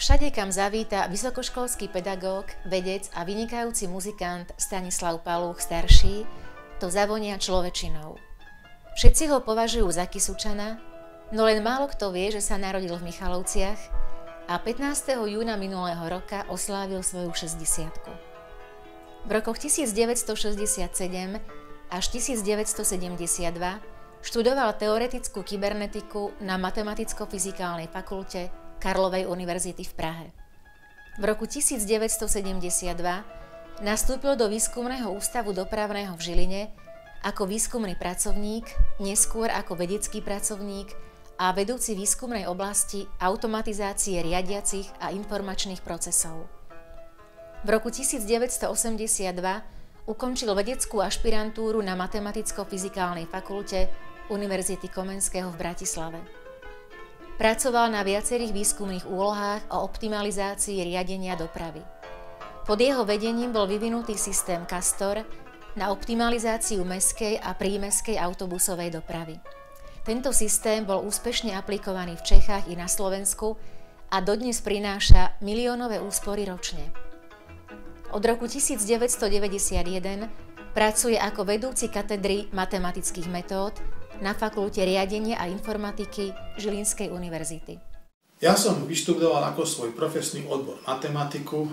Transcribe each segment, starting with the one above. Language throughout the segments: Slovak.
Všade, kam zavíta vysokoškolský pedagóg, vedec a vynikajúci muzikant Stanislav Paluch starší, to zavonia človečinou. Všetci ho považujú za Kysučana, no len málo kto vie, že sa narodil v Michalovciach a 15. júna minulého roka oslávil svoju 60-ku. V rokoch 1967 až 1972 študoval teoretickú kybernetiku na Matematicko-fyzikálnej fakulte Karlovej univerzity v Prahe. V roku 1972 nastúpil do Výskumného ústavu dopravného v Žiline ako výskumný pracovník, neskôr ako vedecký pracovník a vedúci výskumnej oblasti automatizácie riadiacich a informačných procesov. V roku 1982 ukončil vedeckú ašpirantúru na Matematicko-fyzikálnej fakulte Univerzity Komenského v Bratislave. Pracoval na viacerých výskumných úlohách o optimalizácii riadenia dopravy. Pod jeho vedením bol vyvinutý systém Castor na optimalizáciu mestskej a prímestskej autobusovej dopravy. Tento systém bol úspešne aplikovaný v Čechách i na Slovensku a dodnes prináša miliónové úspory ročne. Od roku 1991 pracuje ako vedúci katedry matematických metód na Fakulte riadenia a informatiky Žilinskej univerzity. Ja som vyštudoval ako svoj profesný odbor matematiku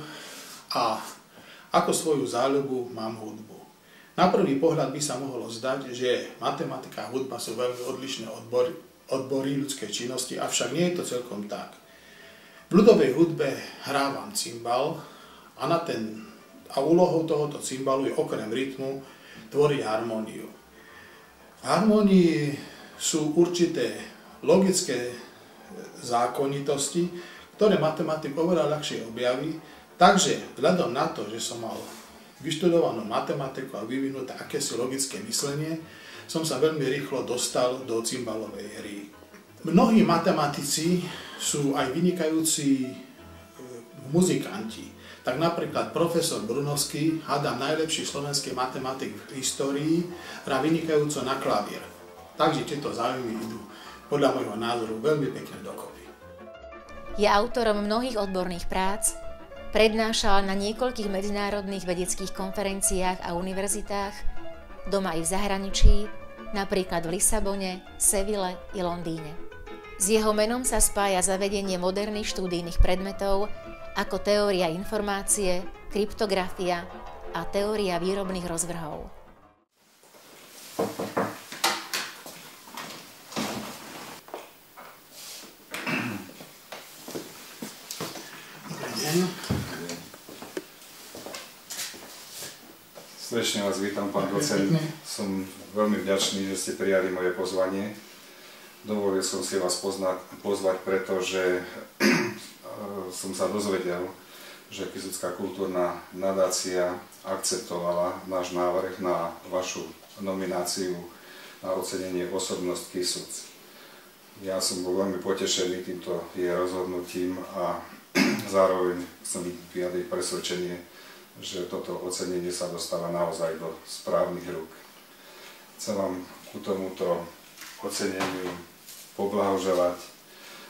a ako svoju záľubu mám hudbu. Na prvý pohľad by sa mohlo zdať, že matematika a hudba sú veľmi odlišné odbory ľudskej činnosti, avšak nie je to celkom tak. V ľudovej hudbe hrávam cimbal a úlohou tohoto cimbalu je okrem rytmu tvoriť harmóniu. V harmónii sú určité logické zákonitosti, ktoré matematik oveľa ľahšie objaví, takže vzhľadom na to, že som mal vyštudovanú matematiku a vyvinuté akési logické myslenie, som sa veľmi rýchlo dostal do cimbalovej hry. Mnohí matematici sú aj vynikajúci muzikanti. Tak napríklad profesor Brunovský, hádam najlepší slovenský matematik v histórii, hrá vynikajúco na klavír. Takže tieto záujmy idú podľa môjho názoru veľmi pekne dokopy. Je autorom mnohých odborných prác, prednášal na niekoľkých medzinárodných vedeckých konferenciách a univerzitách, doma i v zahraničí, napríklad v Lisabone, Seville i Londýne. S jeho menom sa spája zavedenie moderných štúdijných predmetov ako teória informácie, kryptografia a teória výrobných rozvrhov. Dobrý deň. Srdečne vás vítam, pán docent. Som veľmi vďačný, že ste prijali moje pozvanie. Dovolil som si vás pozvať, pretože som sa dozvedel, že Kysucká kultúrna nadácia akceptovala náš návrh na vašu nomináciu na ocenenie Osobnosť Kysuc. Ja som bol veľmi potešený týmto jej rozhodnutím a zároveň som vyjadril presvedčenie, že toto ocenenie sa dostáva naozaj do správnych rúk. Chcem vám ku tomuto oceneniu poblahoželať,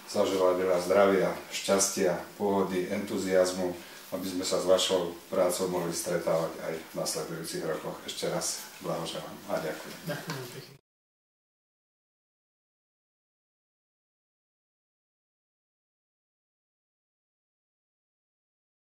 zaželať veľa zdravia, šťastia, pohody, entuziazmu, aby sme sa s vašou prácou mohli stretávať aj v nasledujúcich rokoch. Ešte raz blahoželám a ďakujem. Ďakujem pekne.